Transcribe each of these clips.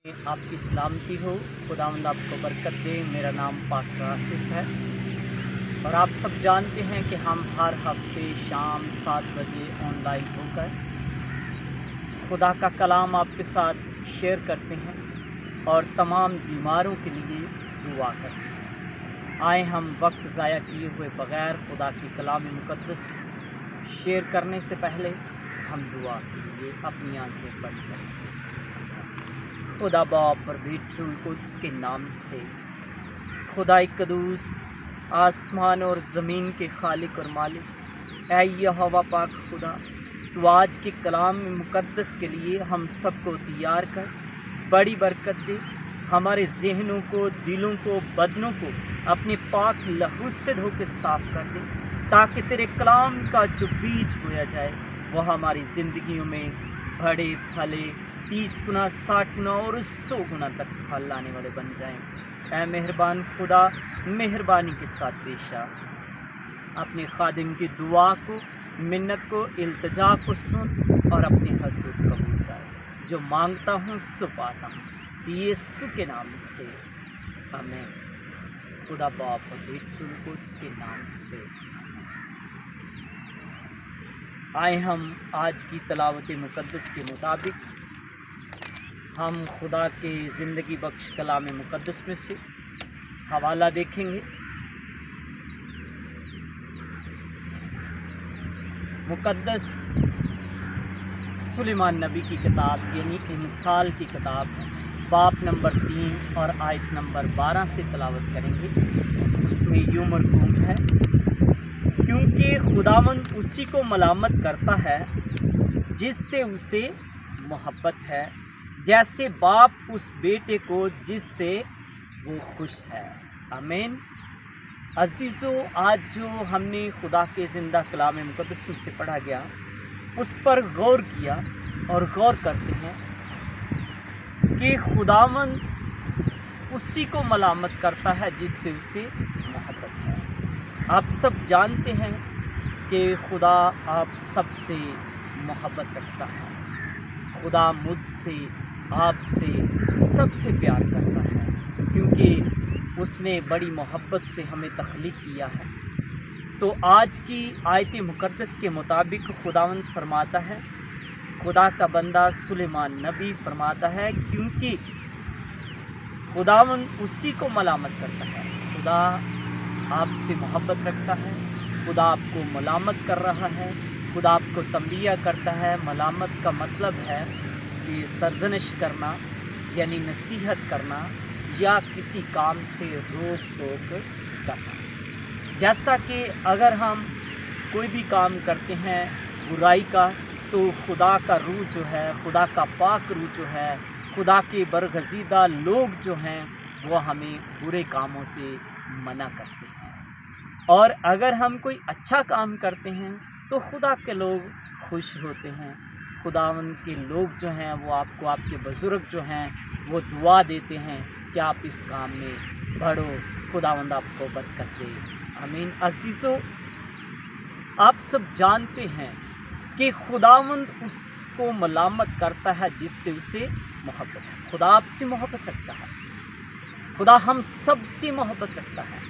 आपकी सलामती हो। खुदावंद आपको बरकत दे। मेरा नाम पास्टर आसिफ है और आप सब जानते हैं कि हम हर हफ्ते शाम 7 बजे ऑनलाइन होकर खुदा का कलाम आपके साथ शेयर करते हैं और तमाम बीमारों के लिए दुआ करते हैं। आए हम वक्त ज़ाया किए हुए बग़ैर खुदा की कलाम मुक़द्दस शेयर करने से पहले हम दुआ के लिए अपनी आंखें बंद करें। खुदा बाप और बेटुल कुद्स के नाम से, खुदा कदूस आसमान और ज़मीन के खालिक और मालिक, ऐ यहोवा पाक खुदा, तो आज के कलाम मुक़द्दस के लिए हम सबको तैयार कर बड़ी बरकत दे। हमारे ज़हनों को, दिलों को, बदनों को अपने पाक लहू से धो के साफ़ कर दे, ताकि तेरे कलाम का जो बीज बोया जाए वह हमारी ज़िंदगियों में बड़े फले 30 गुना, 60 गुना और 100 गुना तक फल लाने वाले बन जाएं। ऐ मेहरबान खुदा, मेहरबानी के साथ पेशा अपने खादिम की दुआ को, मिन्नत को, इल्तिजा को सुन और अपने हसूद कबूल कर। जो मांगता हूँ सो पाता हूँ, यीशु के नाम से आमीन। खुदा बाप और बेटुल कुद्स के नाम से आए हम आज की तलावत मुक़द्दस के मुताबिक हम खुदा के ज़िंदगी बख्श कलाम मुक़द्दस में से हवाला देखेंगे। मुक़द्दस सुलेमान नबी की किताब यानी इंसाल की किताब बाब नंबर 3 और आयत नंबर 12 से तलावत करेंगे। उसमें यूँ मरकूम है, क्योंकि खुदावंद उसी को मलामत करता है जिससे उसे मोहब्बत है, जैसे बाप उस बेटे को जिससे वो खुश है। आमीन। अजीज़ों, आज जो हमने खुदा के ज़िंदा कलाम मुक़द्दस में से पढ़ा गया उस पर गौर किया और गौर करते हैं कि खुदावंद उसी को मलामत करता है जिससे उसे मोहब्बत है। आप सब जानते हैं कि खुदा आप सबसे मोहब्बत रखता है। खुदा मुझसे, आपसे, सबसे प्यार करता है, क्योंकि उसने बड़ी मोहब्बत से हमें तख्लीक किया है। तो आज की आयत मुक़द्दस के मुताबिक खुदावंद फरमाता है, खुदा का बंदा सुलेमान नबी फरमाता है, क्योंकि खुदावंद उसी को मलामत करता है। खुदा आपसे मोहब्बत रखता है, खुदा आपको मलामत कर रहा है, खुदा आपको तंबिया करता है। मलामत का मतलब है कि सरजनिश करना यानी नसीहत करना या किसी काम से रोक टोक करना। जैसा कि अगर हम कोई भी काम करते हैं बुराई का, तो खुदा का रूह जो है, खुदा का पाक रूह जो है, खुदा के बरगज़ीदा लोग जो हैं वो हमें बुरे कामों से मना करते हैं। और अगर हम कोई अच्छा काम करते हैं तो खुदा के लोग खुश होते हैं। खुदावंद के लोग जो हैं वो आपको, आपके बुज़ुर्ग जो हैं वो दुआ देते हैं कि आप इस काम में बढ़ो, खुदावंद आपको बरकत दे। आमीन। अज़ीज़ों, आप सब जानते हैं कि खुदावंद उसको मलामत करता है जिससे उसे मोहब्बत है। खुदा आपसे मोहब्बत रखता है, खुदा हम सब से मोहब्बत रखता है।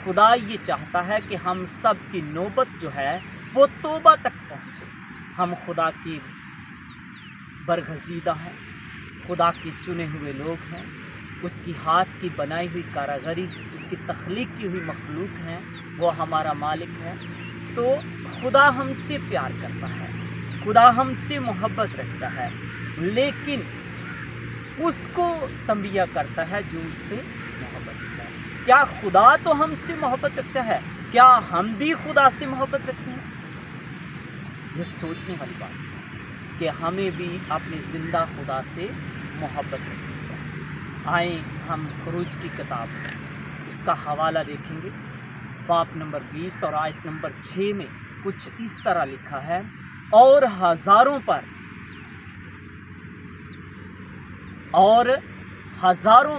खुदा ये चाहता है कि हम सब की नौबत जो है वो तौबा तक पहुँचे। हम खुदा की बरगज़ीदा हैं, खुदा के चुने हुए लोग हैं, उसकी हाथ की बनाई हुई कारागरी, उसकी तख्लीक की हुई मखलूक हैं, वो हमारा मालिक है। तो खुदा हमसे प्यार करता है, खुदा हमसे मोहब्बत रखता है, लेकिन उसको तंबिया करता है जो उससे मोहब्बत रखता है। क्या खुदा तो हमसे मोहब्बत रखता है? क्या हम भी खुदा से मोहब्बत रखते हैं? ये सोचने वाली बात है कि हमें भी अपने ज़िंदा खुदा से मोहब्बत रखनी चाहिए। आए हम खुरूज की किताब उसका हवाला देखेंगे। बाब नंबर 20 और आयत नंबर 6 में कुछ इस तरह लिखा है, और हज़ारों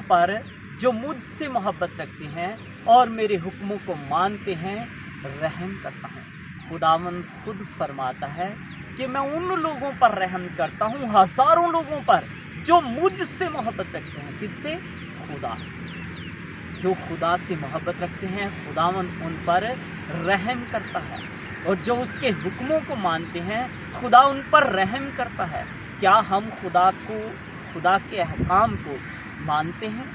पर जो मुझसे मोहब्बत रखते हैं और मेरे हुक्मों को मानते हैं, रहम करता हूँ। खुदावंद खुद फरमाता है कि मैं उन लोगों पर रहम करता हूँ, हज़ारों लोगों पर जो मुझ से मोहब्बत रखते हैं, किससे? खुदा से। जो खुदा से मोहब्बत रखते हैं, खुदावंद उन पर रहम करता है, और जो उसके हुक्मों को मानते हैं, खुदा उन पर रहम करता है। क्या हम खुदा के अहकाम को मानते हैं,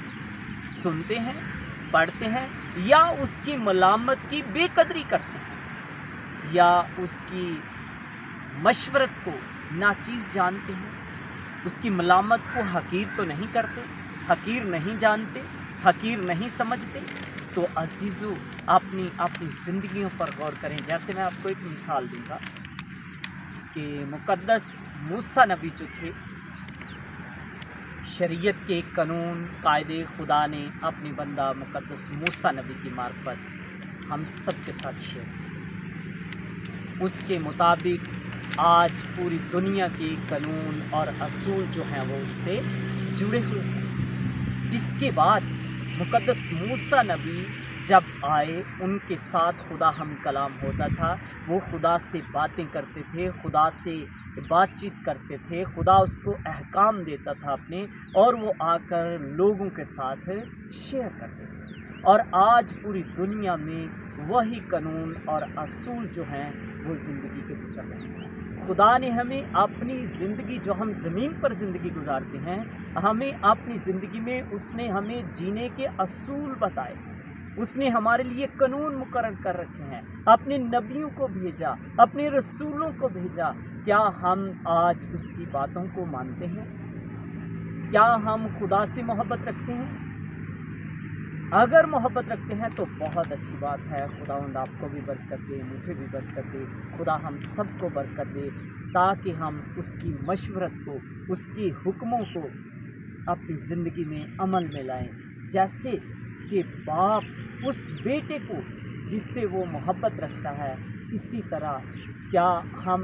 सुनते हैं, पढ़ते हैं, या उसकी मलामत की बेकदरी करते हैं, या उसकी मशवरत को नाचीज़ जानते हैं, उसकी मलामत को हकीर तो नहीं करते, हकीर नहीं जानते, हकीर नहीं समझते? तो अजीज़ों, अपनी ज़िंदगियों पर गौर करें। जैसे मैं आपको एक मिसाल दूंगा कि मुक़द्दस मूसा नबी जो थे, शरीयत के कानून कायदे खुदा ने अपनी बंदा मुक़द्दस मूसा नबी की मार्फत हम सब के साथ शेयर किया। उसके मुताबिक आज पूरी दुनिया के कानून और असूल जो हैं वो उससे जुड़े हुए हैं। इसके बाद मुक़द्दस मूसा नबी जब आए, उनके साथ खुदा हम कलाम होता था, वो खुदा से बातें करते थे, खुदा से बातचीत करते थे, खुदा उसको अहकाम देता था अपने, और वो आकर लोगों के साथ शेयर करते थे। और आज पूरी दुनिया में वही कानून और असूल जो हैं वो ज़िंदगी के गुजर रहे हैं। खुदा ने हमें अपनी ज़िंदगी, जो हम ज़मीन पर ज़िंदगी गुजारते हैं, हमें अपनी ज़िंदगी में उसने हमें जीने के असूल बताए, उसने हमारे लिए कानून मुकर्रर कर रखे हैं, अपने नबियों को भेजा, अपने रसूलों को भेजा। क्या हम आज उसकी बातों को मानते हैं? क्या हम खुदा से मोहब्बत रखते हैं? अगर मोहब्बत रखते हैं तो बहुत अच्छी बात है। खुदावंद आपको भी बरकत दे, मुझे भी बरकत दे, खुदा हम सबको बरकत दे, ताकि हम उसकी मशवरत को, उसकी हुक्मों को अपनी ज़िंदगी में अमल में लाएं। जैसे कि बाप उस बेटे को जिससे वो मोहब्बत रखता है, इसी तरह क्या हम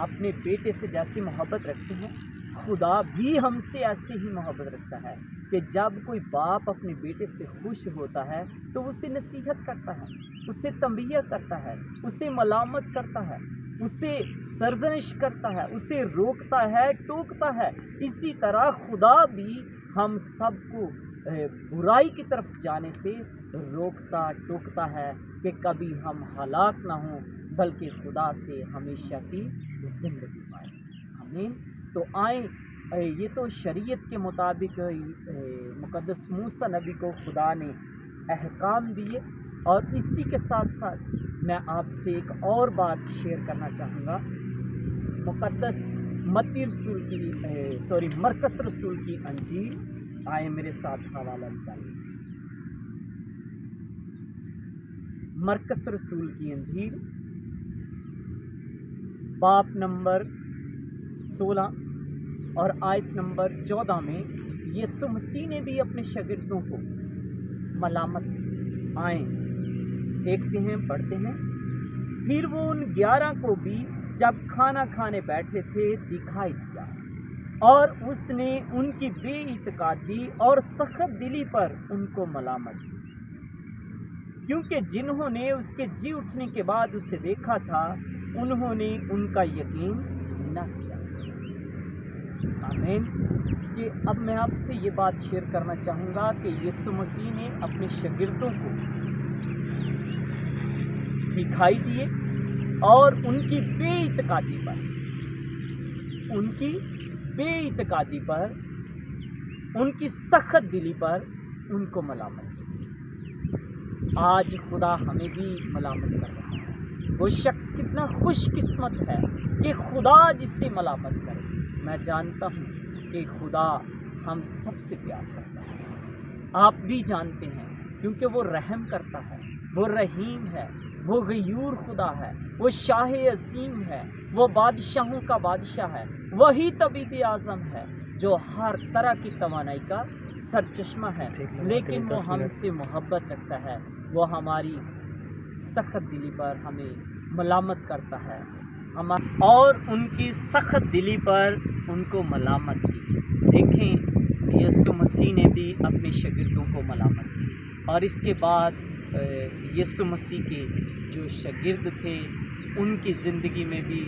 अपने बेटे से जैसी मोहब्बत रखते हैं, खुदा भी हमसे ऐसे ही मोहब्बत रखता है कि जब कोई बाप अपने बेटे से खुश होता है तो उसे नसीहत करता है, उससे तंबीह करता है, उसे मलामत करता है, उसे सरजनिश करता है, उसे रोकता है, टोकता है। इसी तरह खुदा भी हम सबको बुराई की तरफ जाने से रोकता टोकता है कि कभी हम हलाक ना हों, बल्कि खुदा से हमेशा की ज़िंदगी पाएँ। आमीन। तो आए, ये तो शरीयत के मुताबिक मुक़द्दस मूसा नबी को खुदा ने अहकाम दिए, और इसी के साथ साथ मैं आपसे एक और बात शेयर करना चाहूँगा। मुक़द्दस मरकस रसूल की अंजील, आए मेरे साथ हवाला निकालिए। मरकस रसूल की अंजील बाब नंबर 16 और आयत नंबर 14 में यीशु मसीह ने भी अपने शागिर्दों को मलामत की। आए देखते हैं, पढ़ते हैं। फिर वो उन 11 को भी जब खाना खाने बैठे थे दिखाई दिया, और उसने उनकी बेइत्कादी और सख्त दिली पर उनको मलामत की, क्योंकि जिन्होंने उसके जी उठने के बाद उसे देखा था, उन्होंने उनका यकीन न किया। आमीन। कि अब मैं आपसे ये बात शेयर करना चाहूँगा कि यीशु मसीह ने अपने शागिर्दों को दिखाई दिए, और उनकी बेइत्कादी पर, उनकी सख्त दिली पर उनको मलामत की। आज खुदा हमें भी मलामत कर रहा है। वो शख्स कितना खुशकिस्मत है कि खुदा जिससे मलामत करे। मैं जानता हूँ कि खुदा हम सबसे प्यार करता है, आप भी जानते हैं, क्योंकि वो रहम करता है, वो रहीम है, वो गयूर खुदा है, वो शाह असीम है, वो बादशाहों का बादशाह है, वही तबीब आज़म है जो हर तरह की तवानाई का सरचश्मा है। लेकिन वो हमसे मोहब्बत रखता है, वो हमारी सख्त दिली पर हमें मलामत करता है, और उनकी सख्त दिली पर उनको मलामत की। देखें, यीशु मसीह ने भी अपने शागिर्दों को मलामत की, और इसके बाद यीशु मसीह के जो शागिर्द थे उनकी ज़िंदगी में भी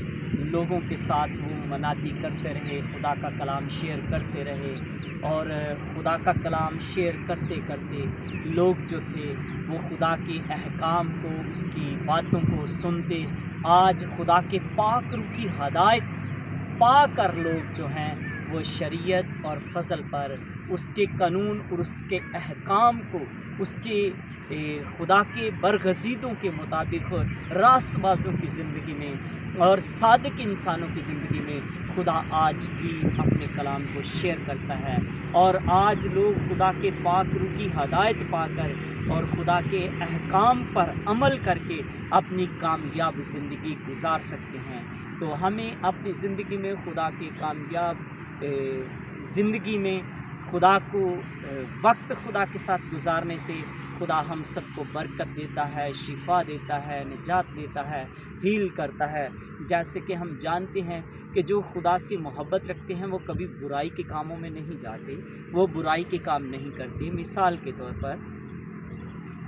लोगों के साथ वो मनाती करते रहे, खुदा का कलाम शेयर करते रहे। और खुदा का कलाम शेयर करते करते लोग जो थे वो खुदा के अहकाम को, उसकी बातों को सुनते। आज खुदा के पाक रूह की हदायत पा कर लोग जो हैं वो शरीयत और फजल पर, उसके कानून और उसके अहकाम को, उसके खुदा के बरगज़ीदों के मुताबिक रास्तबाज़ों की ज़िंदगी में और सादिक इंसानों की ज़िंदगी में खुदा आज भी अपने कलाम को शेयर करता है। और आज लोग खुदा के पाक रूह की हदायत पाकर और खुदा के अहकाम पर अमल करके अपनी कामयाब ज़िंदगी गुजार सकते हैं। तो हमें अपनी ज़िंदगी में खुदा के कामयाब ज़िंदगी में खुदा को वक्त खुदा के साथ गुजारने से खुदा हम सबको बरकत देता है, शिफा देता है, निजात देता है, हील करता है। जैसे कि हम जानते हैं कि जो खुदा से मोहब्बत रखते हैं वो कभी बुराई के कामों में नहीं जाते, वो बुराई के काम नहीं करते। मिसाल के तौर पर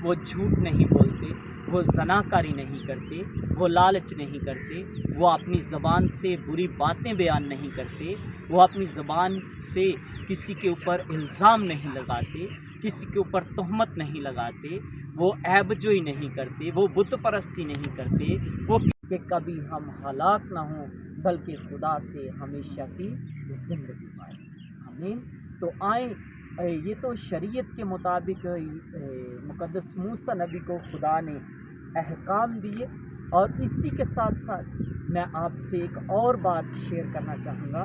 वो झूठ नहीं बोलते, वो ज़नाकारी नहीं करते, वो लालच नहीं करते, वो अपनी ज़बान से बुरी बातें बयान नहीं करते, वो अपनी ज़बान से किसी के ऊपर इल्ज़ाम नहीं लगाते, किसी के ऊपर तहमत नहीं लगाते, वो ऐबजोई नहीं करते, वो बुत परस्ती नहीं करते, वो कि कभी हम हलाक ना हों बल्कि खुदा से हमेशा की ज़िंदगी पाएँ। आमीन। तो आए, ये तो शरीयत के मुताबिक मुक़द्दस मूसा नबी को खुदा ने अहकाम दिए। और इसी के साथ साथ मैं आपसे एक और बात शेयर करना चाहूँगा।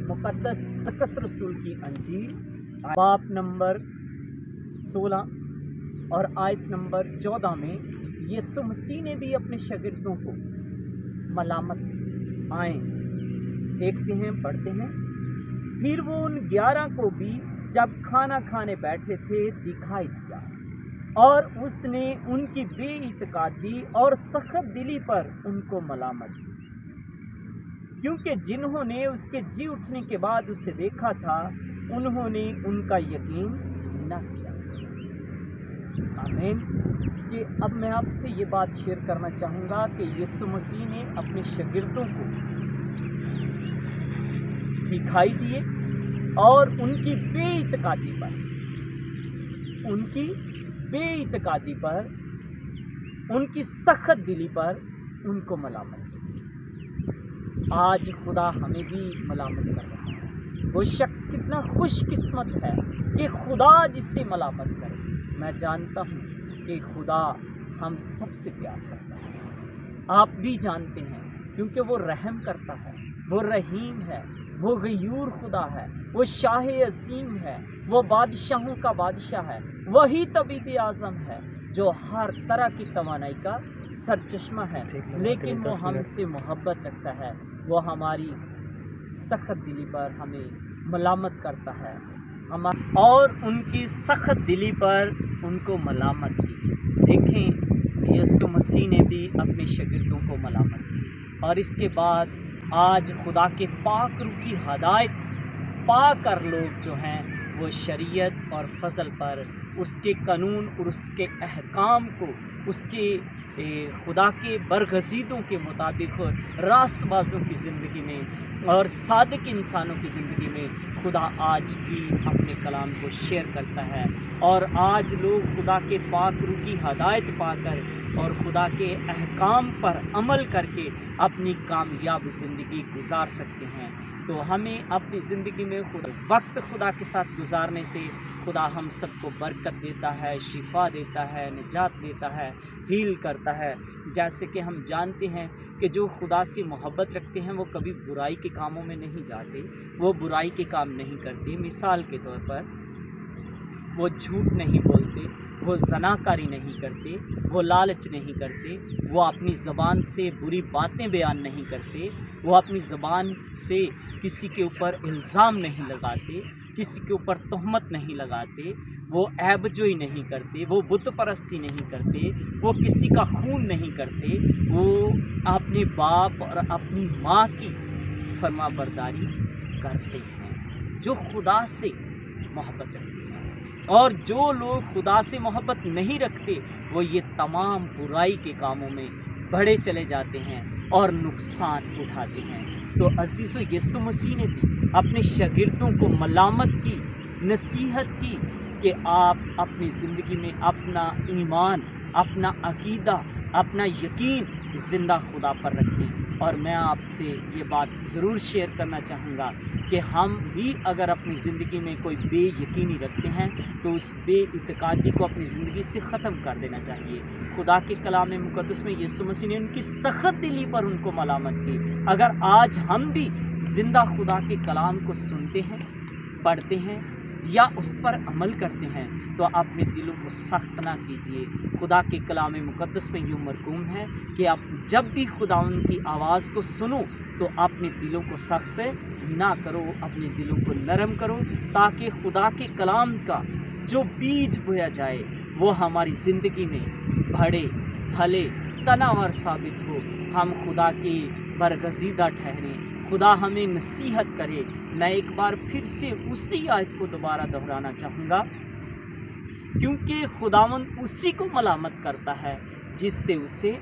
मुक़द्दस मरकस रसूल की अंजील बाब नंबर 16 और आयत नंबर 14 में यीशु मसीह ने भी अपने शागिर्दों को मलामत आए देखते हैं, पढ़ते हैं। फिर वो उन 11 को भी जब खाना खाने बैठे थे दिखाई दिया और उसने उनकी बेइत्कादी और सख्त दिली पर उनको मलामत की, क्योंकि जिन्होंने उसके जी उठने के बाद उसे देखा था उन्होंने उनका यकीन न किया। आमीन। कि अब मैं आपसे ये बात शेयर करना चाहूँगा कि यीशु मसीह ने अपने शागिर्दों को दिखाई दिए और उनकी बेइत्कादी पर, उनकी सख्त दिली पर उनको मलामत की। आज खुदा हमें भी मलामत कर रहा है। वो शख्स कितना खुशकिस्मत है कि खुदा जिससे मलामत करे। मैं जानता हूँ कि खुदा हम सबसे प्यार करता है, आप भी जानते हैं, क्योंकि वो रहम करता है, वो रहीम है, वो गयूर खुदा है, वो शाह अज़ीम है, वो बादशाहों का बादशाह है, वही तबीब आज़म है जो हर तरह की तवानाई का सरचश्मा है। लेकिन वो हमसे मोहब्बत रखता है, वो हमारी सख्त दिली पर हमें मलामत करता है और उनकी सख्त दिली पर उनको मलामत की। देखें, यीशु मसीह ने भी अपने शागिर्दों को मलामत की और इसके बाद आज खुदा के पाक रूह की हदायत पा कर लोग जो हैं वो शरीयत और फजल पर, उसके कानून और उसके अहकाम को, उसके खुदा के बरगज़ीदों के मुताबिक रास्तबाज़ों की ज़िंदगी में और सादिक इंसानों की ज़िंदगी में खुदा आज भी अपने कलाम को शेयर करता है। और आज लोग खुदा के पाक रूह की हदायत पाकर और खुदा के अहकाम पर अमल करके अपनी कामयाब ज़िंदगी गुजार सकते हैं। तो हमें अपनी ज़िंदगी में वक्त खुदा के साथ गुजारने से खुदा हम सबको बरकत देता है, शिफा देता है, निजात देता है, हील करता है। जैसे कि हम जानते हैं कि जो खुदा से मोहब्बत रखते हैं वो कभी बुराई के कामों में नहीं जाते, वो बुराई के काम नहीं करते। मिसाल के तौर पर वो झूठ नहीं बोलते, वो ज़नाकारी नहीं करते, वो लालच नहीं करते, वो अपनी ज़बान से बुरी बातें बयान नहीं करते, वो अपनी ज़बान से किसी के ऊपर इल्ज़ाम नहीं लगाते, किसी के ऊपर तहमत नहीं लगाते, वो ऐबजोई नहीं करते, वो बुत परस्ती नहीं करते, वो किसी का खून नहीं करते, वो अपने बाप और अपनी माँ की फरमाबरदारी करते हैं जो खुदा से मोहब्बत रखते हैं। और जो लोग खुदा से मोहब्बत नहीं रखते वो ये तमाम बुराई के कामों में बढ़े चले जाते हैं। اور نقصان اٹھاتے ہیں۔ تو عزیزو، یسوع مسیح نے بھی اپنے شاگردوں کو ملامت کی، نصیحت کی کہ آپ اپنی زندگی میں اپنا ایمان، اپنا عقیدہ، اپنا یقین زندہ خدا پر رکھیں۔ اور میں آپ سے یہ بات ضرور شیئر کرنا چاہوں گا کہ ہم بھی اگر اپنی زندگی میں کوئی بے یقینی رکھتے ہیں تو اس بے اعتقادی کو اپنی زندگی سے ختم کر دینا چاہیے۔ خدا کے کلام مقدس میں یسوع مسیح نے ان کی سخت دلی پر ان کو ملامت کی۔ اگر آج ہم بھی زندہ خدا کے کلام کو سنتے ہیں، پڑھتے ہیں یا اس پر عمل کرتے ہیں تو اپنے دلوں کو سخت نہ کیجیے۔ خدا کے کلام مقدس میں یوں مرقوم ہے کہ آپ جب بھی خداوند کی آواز کو سنو تو اپنے دلوں کو سخت نہ کرو، اپنے دلوں کو نرم کرو، تاکہ خدا کے کلام کا جو بیج بویا جائے وہ ہماری زندگی میں بڑھے، پھلے، تناور ثابت ہو، ہم خدا کے برگزیدہ ٹھہریں، خدا ہمیں نصیحت کرے۔ میں ایک بار پھر سے اسی آیت کو دوبارہ دہرانا چاہوں گا، کیونکہ خداوند اسی کو ملامت کرتا ہے جس سے اسے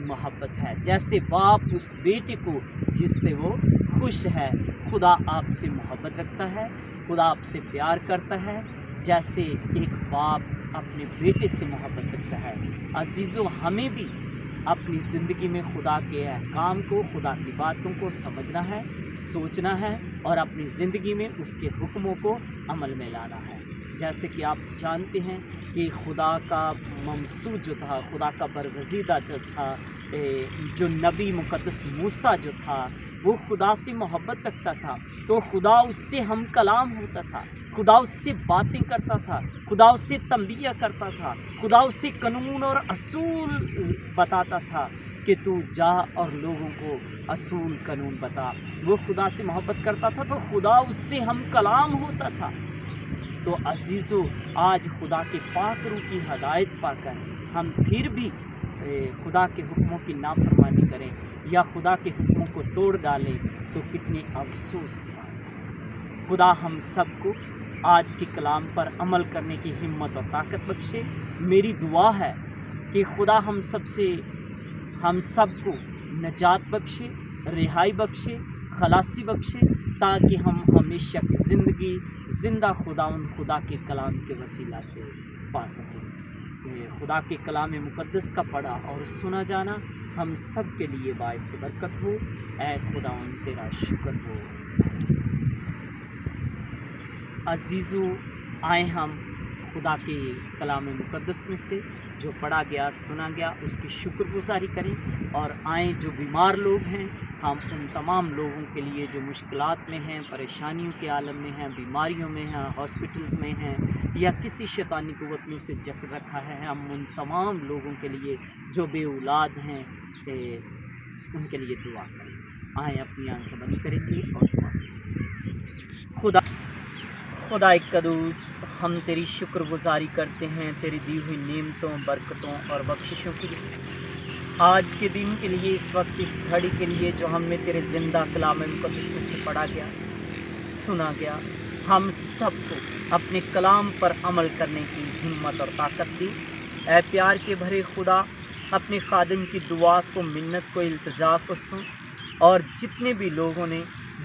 محبت ہے، جیسے باپ اس بیٹے کو جس سے وہ خوش ہے۔ خدا آپ سے محبت رکھتا ہے، خدا آپ سے پیار کرتا ہے، جیسے ایک باپ اپنے بیٹے سے محبت رکھتا ہے۔ عزیزو، ہمیں بھی اپنی زندگی میں خدا کے احکام کو، خدا کی باتوں کو سمجھنا ہے، سوچنا ہے اور اپنی زندگی میں اس کے حکموں کو عمل میں لانا ہے۔ جیسے کہ آپ جانتے ہیں کہ خدا کا ممسو جو تھا، خدا کا برگزیدہ جو تھا، جو نبی مقدس موسیٰ جو تھا، وہ خدا سے محبت رکھتا تھا، تو خدا اس سے ہم کلام ہوتا تھا، خدا اس سے باتیں کرتا تھا، خدا اس سے تنبیہ کرتا تھا، خدا اس سے قانون اور اصول بتاتا تھا کہ تو جا اور لوگوں کو اصول قانون بتا۔ وہ خدا سے محبت کرتا تھا تو خدا اس سے ہم کلام ہوتا تھا۔ تو عزیزو، آج خدا کے پاک روح کی ہدایت پا کر ہم پھر بھی خدا کے حکموں کی نافرمانی کریں یا خدا کے حکموں کو توڑ ڈالیں تو کتنے افسوس کی بات ہے۔ خدا ہم سب کو آج کے کلام پر عمل کرنے کی ہمت اور طاقت بخشے۔ میری دعا ہے کہ خدا ہم سب کو نجات بخشے، رہائی بخشے، خلاصی بخشے، تاکہ ہم ہمیشہ کی زندگی زندہ خدا کے کلام کے وسیلہ سے پا سکیں۔ خدا کے کلام مقدس کا پڑھا اور سنا جانا ہم سب کے لیے باعث برکت ہو۔ اے خداوند، تیرا شکر ہو۔ عزیزو، آئیں ہم خدا کے کلام مقدس میں سے جو پڑھا گیا، سنا گیا، اس کی شکر گزاری کریں، اور آئیں جو بیمار لوگ ہیں، ہم ان تمام لوگوں کے لیے جو مشکلات میں ہیں، پریشانیوں کے عالم میں ہیں، بیماریوں میں ہیں، ہاسپٹلز میں ہیں، یا کسی شیطانی قوت نے اسے جکڑ رکھا ہے، ہم ان تمام لوگوں کے لیے جو بے اولاد ہیں ان کے لیے دعا کریں۔ آئیں اپنی آنکھیں بند کریں گے اور دعا کریں۔ خدا قدوس، ہم تیری شکر گزاری کرتے ہیں تیری دی ہوئی نعمتوں، برکتوں اور بخششوں کے لیے، آج کے دن کے لیے، اس وقت، اس گھڑی کے لیے جو ہم میں تیرے زندہ کلام مقدس میں سے پڑھا گیا، سنا گیا۔ ہم سب کو اپنے کلام پر عمل کرنے کی ہمت اور طاقت دی۔ اے پیار کے بھرے خدا، اپنے خادم کی دعا کو، منت کو، التجا کو سن، اور جتنے بھی لوگوں نے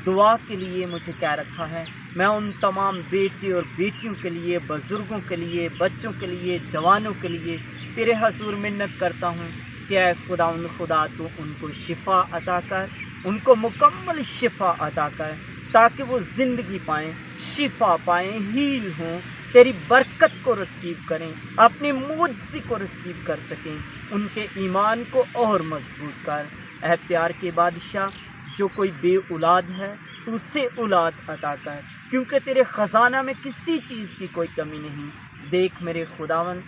دعا کے لیے مجھے کہہ رکھا ہے، میں ان تمام بیٹے اور بیٹیوں کے لیے، بزرگوں کے لیے، بچوں کے لیے، جوانوں کے لیے تیرے حضور منت کرتا ہوں کہ اے خدا تو ان کو شفا عطا کر، ان کو مکمل شفا عطا کر، تاکہ وہ زندگی پائیں، شفا پائیں، ہیل ہوں، تیری برکت کو رسیو کریں، اپنے معجزے کو رسیو کر سکیں، ان کے ایمان کو اور مضبوط کر۔ اے پیار کے بادشاہ، جو کوئی بے اولاد ہے تو اسے اولاد عطا کر، کیونکہ تیرے خزانہ میں کسی چیز کی کوئی کمی نہیں۔ دیکھ میرے خداوند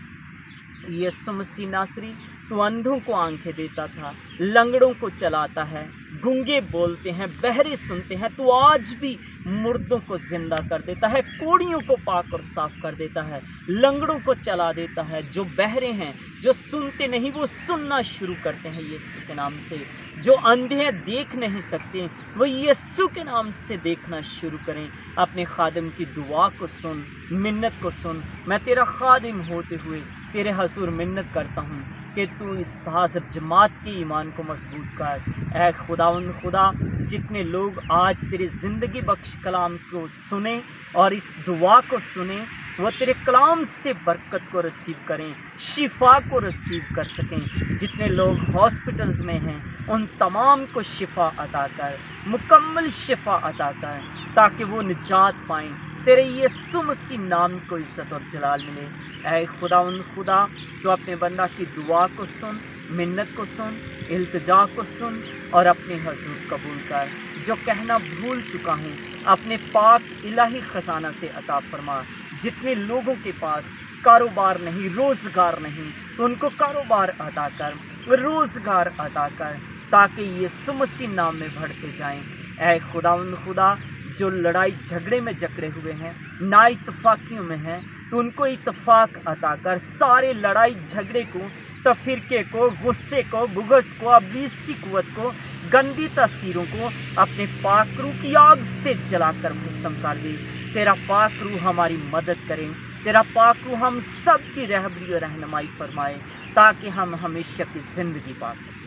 یسوع مسیح ناصری، تو اندھوں کو آنکھیں دیتا تھا، لنگڑوں کو چلاتا ہے، گونگے بولتے ہیں، بہرے سنتے ہیں، تو آج بھی مردوں کو زندہ کر دیتا ہے، کوڑیوں کو پاک اور صاف کر دیتا ہے، لنگڑوں کو چلا دیتا ہے، جو بہرے ہیں، جو سنتے نہیں وہ سننا شروع کرتے ہیں یسوع کے نام سے، جو اندھے ہیں دیکھ نہیں سکتے وہ یسوع کے نام سے دیکھنا شروع کریں۔ اپنے خادم کی دعا کو سن، منت کو سن، میں تیرا خادم ہوتے ہوئے तेरे हजूर मिन्नत करता हूँ कि तू इस हाजिर जमात के ईमान को मजबूत कर। ऐ खुदावंद खुदा, जितने लोग आज तेरे ज़िंदगी बख्श कलाम को सुने और इस दुआ को सुने, वो तेरे कलाम से बरकत को रिसीव करें, शिफा को रिसीव कर सकें। जितने लोग हॉस्पिटल्स में हैं उन तमाम को शिफा अता कर, मुकम्मल शिफा अता कर, ताकि वो निजात पाएँ। तेरे यीशु मसीह नाम को इज़्ज़त और जलाल मिले। ऐ खुदावंद खुदा, तो अपने बंदा की दुआ को सुन, मिन्नत को सुन, इल्तिजा को सुन और अपने हजूर कबूल कर। जो कहना भूल चुका हूँ अपने पाक इलाही ख़जाना से अता फरमा। जितने लोगों के पास कारोबार नहीं, रोज़गार नहीं, तो उनको कारोबार अता कर, रोज़गार अता कर, ताकि यीशु मसीह नाम में बढ़ते जाएं। ऐ खुदावंद खुदा, जो लड़ाई झगड़े में जकड़े हुए हैं, ना इत्तफाकियों में हैं, तो उनको इत्तफाक अता कर। सारे लड़ाई झगड़े को, तफिरके को, गुस्से को, बुग़्ज़ को, अब्लीसी कुव्वत को, गंदी तसीरों को अपने पाक रूह की आग से जलाकर भस्म कर दे। तेरा पाक रूह हमारी मदद करें, तेरा पाक रूह हम सब की रहबरी और रहनुमाई फरमाए, ताकि हम हमेशा की ज़िंदगी पा सकें।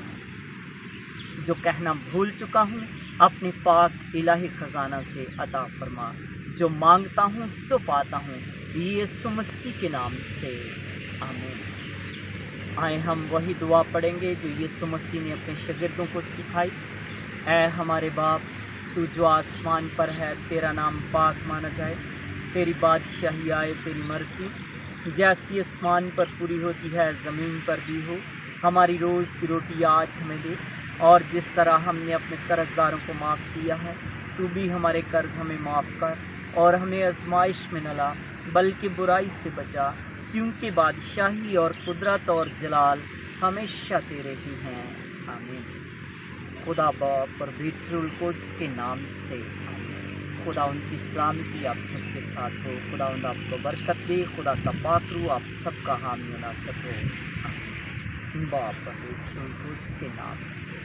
जो कहना भूल चुका हूँ अपने पाक इलाही ख़जाना से अता फरमा। जो मांगता हूँ सो पाता हूँ, यीशु मसीह के नाम से, आमीन। आए हम वही दुआ पढ़ेंगे जो यीशु मसीह ने अपने शागिर्दों को सिखाई। ऐ हमारे बाप, तू जो आसमान पर है, तेरा नाम पाक माना जाए, तेरी बादशाही आए, तेरी मर्ज़ी जैसी आसमान पर पूरी होती है ज़मीन पर भी हो। हमारी रोज़ की रोटी आज हमें दे, और जिस तरह हमने अपने कर्ज़दारों को माफ़ किया है, तू भी हमारे कर्ज़ हमें माफ़ कर, और हमें आज़माइश में न ला, बल्कि बुराई से बचा, क्योंकि बादशाही और कुदरत और जलाल हमेशा तेरे ही हैं, आमीन। खुदा बाप और बेटरुल कुद्स के नाम से, आमीन। खुदा उनकी सलामती आप सबके साथ हो। खुदा उन आपको बरकत दे। खुदा का पाक रूह आप सबका हामी नासिर हो, आमीन। बाप और बेटरुल कुद्स के नाम से।